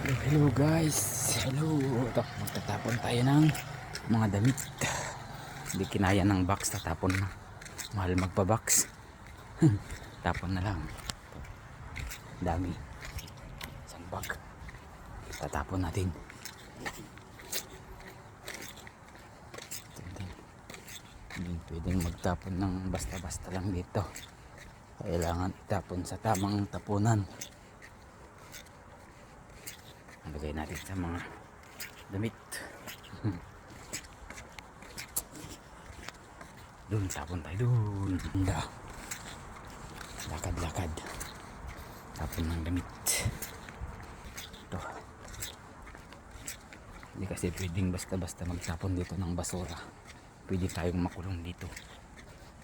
Hello guys, hello. Ito, magtatapon tayo ng mga damit. Hindi kinaya ng box, tatapon na. Mahal magpa-box. Tapon na lang. Dami. Isang bag. Tatapon natin. Hindi pwedeng magtapon ng basta-basta lang dito. Kailangan itapon sa tamang tapunan. Lagay natin sa mga damit. Doon, tapon tayo doon. Lakad-lakad. Tapon ng damit. Ito. Hindi kasi pwedeng basta-basta magtapon dito ng basura. Pwede tayong makulong dito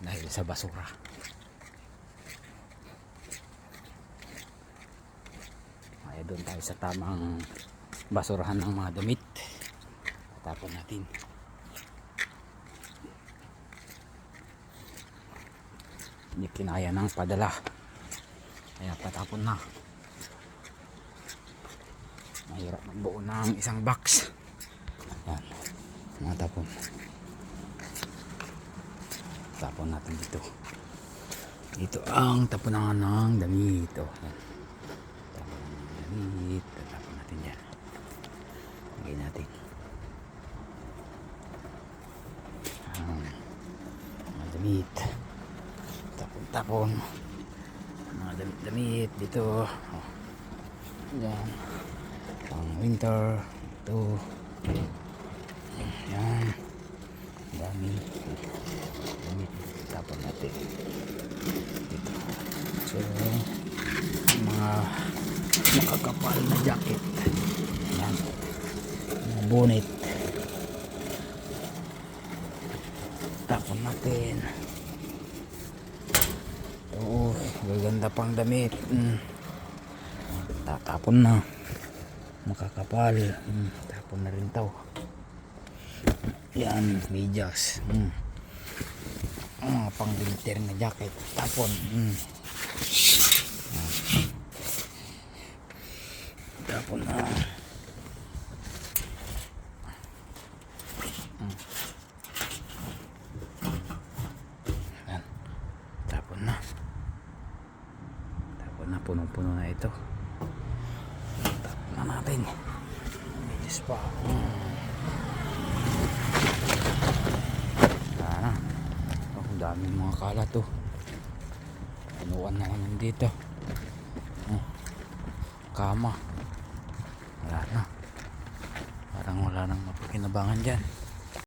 dahil sa basura. Kaya doon tayo sa tamang basurahan ng mga damit. Tapon natin. Hindi kinaya ng padala, kaya patapon na. Mahirap magbuo ng isang box. Yan, mga tapon. Tapon natin dito. Ito ang tapunan ng damit. Yan. Tapon ng damit. Tapon natin yan. Lagay natin. Mga damit. Tapon mga damit dito. Yan, pang winter. Ito yan, dami damit. Tapon natin dito. So mga makakapal na jacket, yan, mga bonnet. Tapon natin. Oo, gaganda pang damit. Tatapon na. Makakapal. Tapon na rin to. Yan, medyas. Pang winter na jacket. Tapon. Tapon na. Yan. Tapon na. Na punong-puno na ito. Tapon na natin. Medis pa. Ang daming mga kalat to. Pinuwan na naman dito. Kama. Wala na. Parang wala nang mapakinabangan dyan.